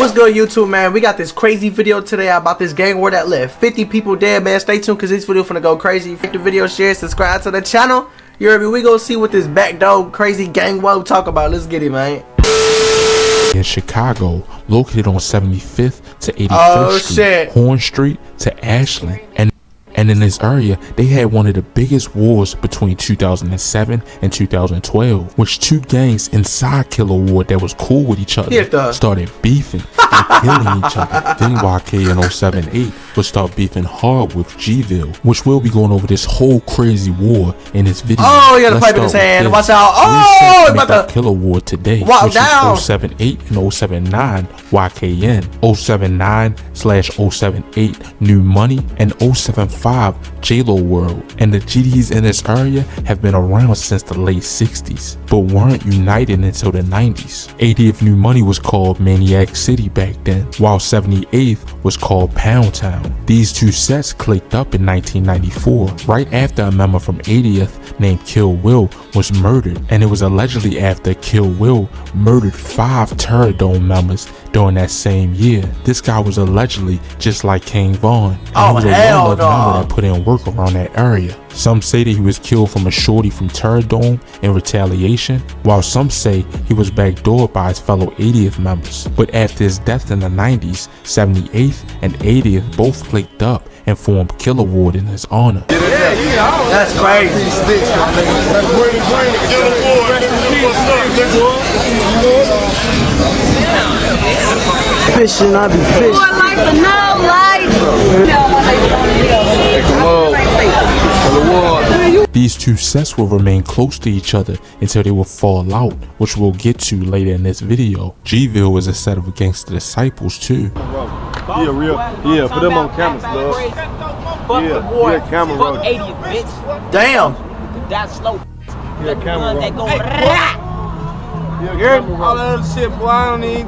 What's good, YouTube, man? We got this crazy video today about this gang war that left 50 people dead, man. Stay tuned because this video finna go crazy. If you like the video, share, subscribe to the channel. You heard me? We gonna see what this backdoor crazy gang war talk about. Let's get it, man. In Chicago, located on 75th to 81st Street, Horn Street to Ashland, and in this area, they had one of the biggest wars between 2007 and 2012, which two gangs inside Killer Ward that was cool with each other started beefing and killing each other. Then YK and 078 would start beefing hard with G-Ville, which we'll be going over this whole crazy war in this video. Oh, you got the pipe in his hand. Watch out. Oh, it's about the Killer Ward today, which is 078 and 079 YKN, 079/078 New Money, and 075 J-Lo World. And the GDs in this area have been around since the late 60s, but weren't united until the 90s. 80th New Money was called Maniac City back then, while 78th was called Pound Town. These two sets clicked up in 1994, right after a member from 80th named Kill Will was murdered, and it was allegedly after Kill Will murdered 5 Terror Dome members during that same year. This guy was allegedly just like King Von, and he was a well-loved member that put in work around that area. Some say that he was killed from a shorty from Terror Dome in retaliation, while some say he was backdoored by his fellow 80th members. But after his death in the 90s, 78th and 80th both clicked up and formed Killer Ward in his honor. That's crazy. Fishing, I be fishing. These two sets will remain close to each other until they will fall out, which we'll get to later in this video. G-Ville was a set of Gangsta Disciples too. Yeah, put them on camera, love. Yeah, camera roll. 80th, bitch. Damn. That's slow. Yeah, camera roll. That go All that other shit, boy, I don't need.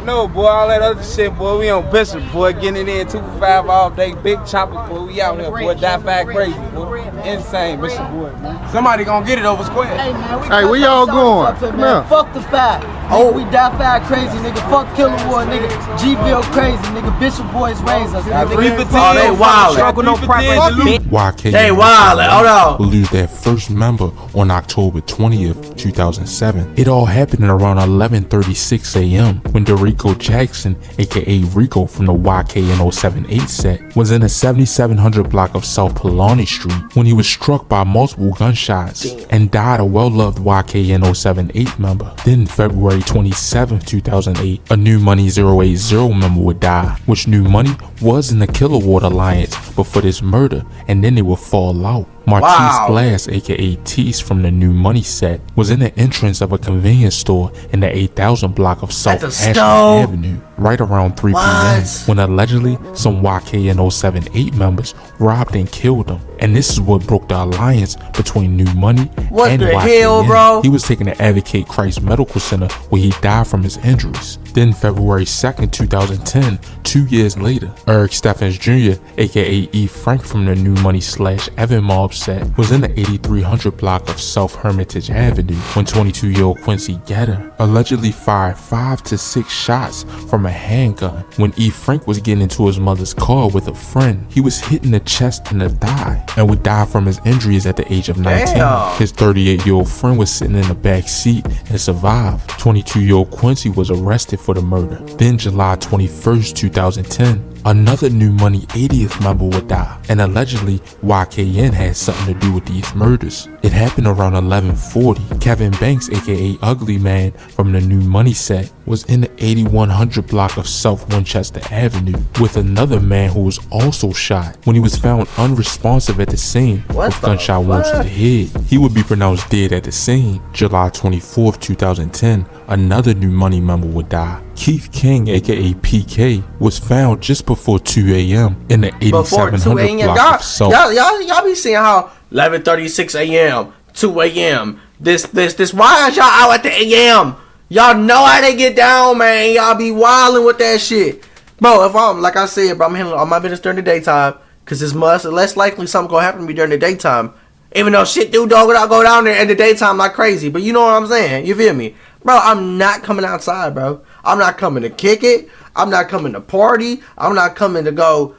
No, boy, all that other shit, boy, we on Bishop, boy, getting it in 2 for 5 all day, big choppers, boy, we out here, boy, die fat crazy, boy, insane, Bishop, boy, man. Somebody gonna get it over square. Hey, man, Hey, where y'all going? Man, fuck the fat. Oh, we die fat crazy, nigga. Fuck Killer Ward, nigga. G-Ville crazy, nigga. Bishop boys raise us, nigga. Oh, they wildin'. YK They wildin'. Hold on. will lose their first member on October 20th, 2007. It all happened at around 11:36 a.m. when Dorico Jackson, aka Rico from the YK and 078 set, was in the 7700 block of South Polani Street when he was struck by multiple gunshots and died a well-loved YK and 078 member. Then February 27th, 2008, a New Money 080 member would die, which New Money was in the Killer Ward Alliance before this murder, and then they would fall out. Martise Glass, aka Tease from the New Money set, was in the entrance of a convenience store in the 8000 block of South Ashland Avenue right around 3 p.m. when allegedly some YK and 078 members robbed and killed him. And this is what broke the alliance between New Money and YKN. Bro? He was taken to Advocate Christ Medical Center where he died from his injuries. Then February 2nd, 2010, 2 years later, Eric Steffens Jr., aka E. Frank from the New Money / Evan Mob set, was in the 8300 block of South Hermitage Avenue when 22-year-old Quincy Getter allegedly fired 5 to 6 shots from a handgun. When E. Frank was getting into his mother's car with a friend, he was hit in the chest and the thigh and would die from his injuries at the age of 19. His 38-year-old friend was sitting in the back seat and survived. 22-year-old Quincy was arrested for the murder. Then July 21st, 2010, another New Money 80th member would die, and allegedly YKN had something to do with these murders. It happened around 11:40. Kevin Banks, aka Ugly Man from the New Money set, was in the 8100 block of South Winchester Avenue with another man who was also shot when he was found unresponsive at the scene with gunshot wounds to the head. He would be pronounced dead at the scene. July 24th, 2010, another New Money member would die. Keith King, aka PK, was found just before 2 a.m. in the 8700 block of South. Y'all be seeing how 11:36 a.m., 2 a.m. This why is y'all out at the a.m.? Y'all know how they get down, man. Y'all be wilding with that shit. Bro, if I'm, like I said, bro, I'm handling all my business during the daytime, because it's much less likely something gonna happen to me during the daytime. Even though shit do go down there in the daytime like crazy. But you know what I'm saying? You feel me? Bro, I'm not coming outside, bro. I'm not coming to kick it. I'm not coming to party. I'm not coming to go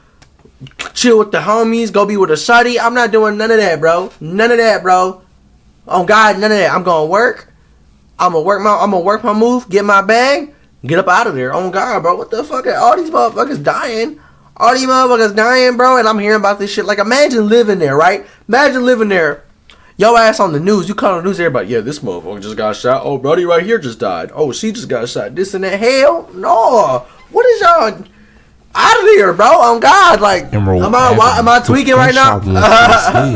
chill with the homies, go be with a shawty. I'm not doing none of that, bro. None of that, bro. Oh God, none of that. I'm gonna work. I'm gonna work my move, get my bag, get up out of there. Oh God, bro. What the fuck? All these motherfuckers dying. All these motherfuckers dying, bro. And I'm hearing about this shit. Like, imagine living there, right? Imagine living there. Yo ass on the news. You call the news, everybody. Yeah, this motherfucker just got shot. Oh, brody right here just died. Oh, she just got shot. This and that. Hell no. What is y'all? Out of here, bro! On God, like, am I tweaking right now?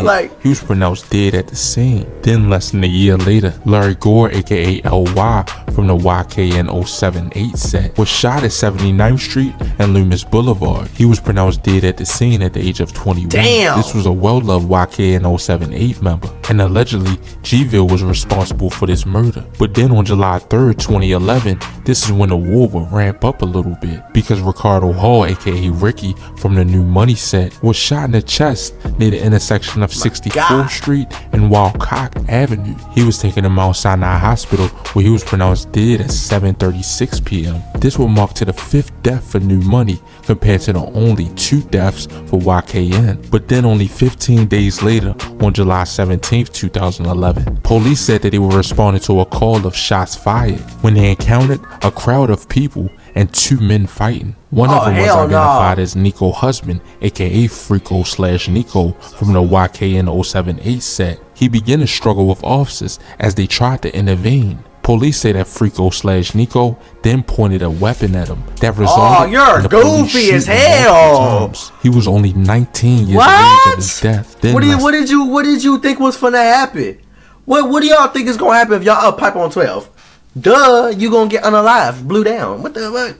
Like, he was pronounced dead at the scene. Then, less than a year later, Larry Gore, aka LY, from the YKN 078 set, was shot at 79th Street and Loomis Boulevard. He was pronounced dead at the scene at the age of 21. Damn. This was a well-loved YKN 078 member, and allegedly, G-Ville was responsible for this murder. But then, on July 3rd, 2011, this is when the war would ramp up a little bit, because Ricardo Hall, aka Ricky from the New Money set, was shot in the chest near the intersection of 64th Street and Walcott Avenue. He was taken to Mount Sinai Hospital, where he was pronounced dead at 7:36 p.m. This would mark to the 5th death for New Money, compared to the only 2 deaths for YKN. But then only 15 days later, on July 17th, 2011, police said that they were responding to a call of shots fired when they encountered a crowd of people and 2 men fighting. One of them was identified as Nico Husband, aka Freako/Nico from the YKN 078 set. He began to struggle with officers as they tried to intervene. Police say that Freako/Nico then pointed a weapon at him that resulted you're in the goofy as hell. He was only 19 years of age at his death. Then what did you think was finna happen? What do y'all think is gonna happen if y'all up pipe on 12? Duh, you gonna get unalive, blew down. What the fuck?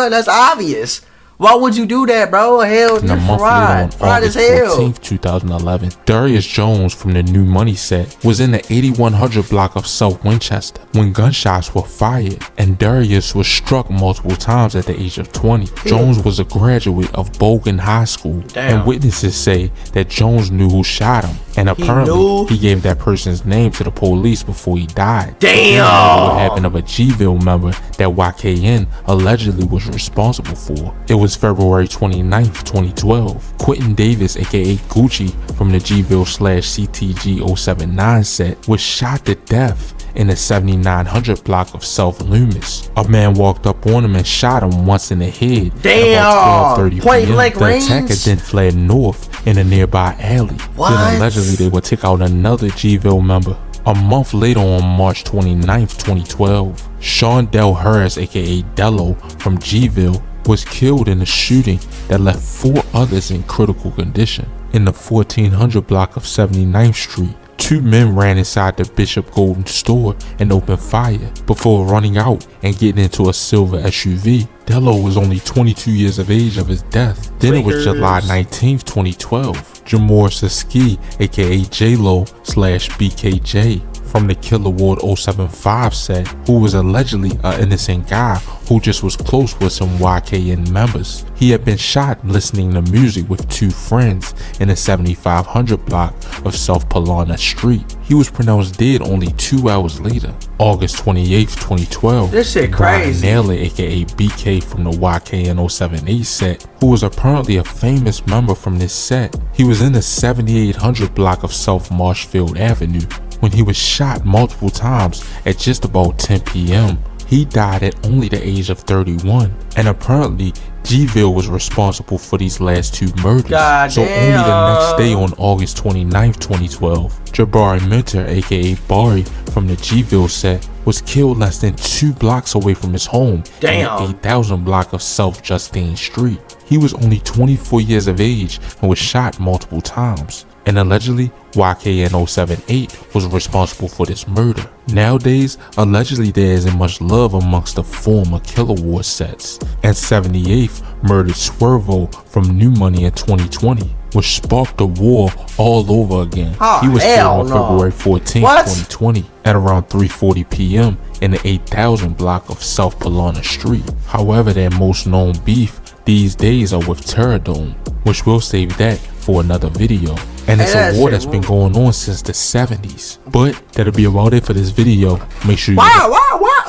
That's obvious. Why would you do that, bro? Hell, and a month later, on August 14th, 2011, Darius Jones from the New Money set was in the 8100 block of South Winchester when gunshots were fired, and Darius was struck multiple times at the age of 20. Jones was a graduate of Bogan High School, and witnesses say that Jones knew who shot him, and apparently he gave that person's name to the police before he died. Damn! What happened of a G-Ville member that YKN allegedly was responsible for. It was February 29th, 2012. Quentin Davis, aka Gucci from the G-Ville/CTG 079 set, was shot to death in the 7900 block of South Loomis. A man walked up on him and shot him once in the head. Damn! At about 12:30 Point p.m. blank The range? attacker then fled north in a nearby alley. What? Then allegedly they would take out another G-Ville member. A month later, on March 29th, 2012, Sean Del Harris, aka Dello from G-Ville, was killed in a shooting that left 4 others in critical condition. In the 1400 block of 79th Street, 2 men ran inside the Bishop Golden store and opened fire before running out and getting into a silver SUV. Dello was only 22 years of age of his death. Then it was July 19th, 2012. Jamor Saski, aka J-Lo/BKJ from the Killer Ward 075 set, who was allegedly an innocent guy who just was close with some YKN members. He had been shot listening to music with 2 friends in the 7500 block of South Polana Street. He was pronounced dead only 2 hours later. August 28th, 2012. This shit crazy. Brian Naylor, aka BK from the YKN 078 set, who was apparently a famous member from this set. He was in the 7800 block of South Marshfield Avenue when he was shot multiple times at just about 10 p.m. He died at only the age of 31, and apparently G-Ville was responsible for these last 2 murders. So only the next day, on August 29th, 2012, Jabari Minter, aka Bari from the G-Ville set, was killed less than 2 blocks away from his home in the 8000 block of South Justine Street. He was only 24 years of age and was shot multiple times. And allegedly, YKN 078 was responsible for this murder. Nowadays, allegedly there isn't much love amongst the former Killer Ward sets. And 78th murdered Swervo from New Money in 2020, which sparked a war all over again. He was killed on February 14, 2020 at around 3:40 p.m. in the 8000 block of South Polana Street. However, their most known beef these days are with Terradome, which we'll save that for another video. And it's a war that's been going on since the 70s. But that'll be about it for this video. Make sure you Wow,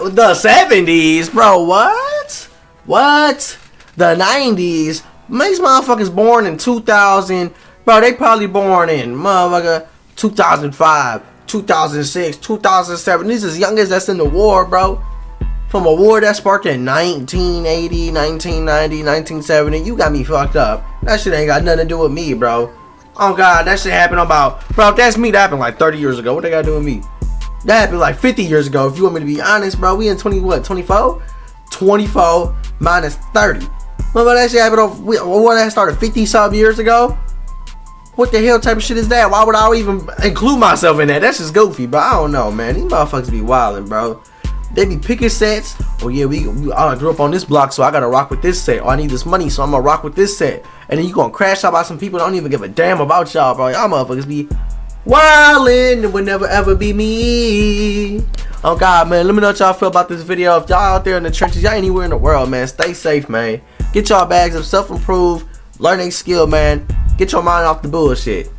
the 70s, bro, what? What? The 90s? These motherfuckers born in 2000. Bro, they probably born in motherfucker 2005, 2006, 2007. These is youngest that's in the war, bro. From a war that sparked in 1980, 1990, 1970. You got me fucked up. That shit ain't got nothing to do with me, bro. Oh God, that shit happened about, bro, if that's me, that happened like 30 years ago. What they got to do with me? That happened like 50 years ago. If you want me to be honest, bro, we in 24? 24 minus 30. Remember that shit happened over, what, that started 50 some years ago? What the hell type of shit is that? Why would I even include myself in that? That's just goofy, bro. I don't know, man. These motherfuckers be wildin', bro. They be picking sets. Oh yeah, I grew up on this block, so I gotta rock with this set. Oh, I need this money, so I'm gonna rock with this set. And then you gonna crash out by some people that don't even give a damn about y'all, bro. Y'all motherfuckers be wildin'. It would never ever be me. Oh God, man. Let me know what y'all feel about this video. If y'all out there in the trenches, y'all anywhere in the world, man, stay safe, man. Get y'all bags of self-improve, learn a skill, man. Get your mind off the bullshit.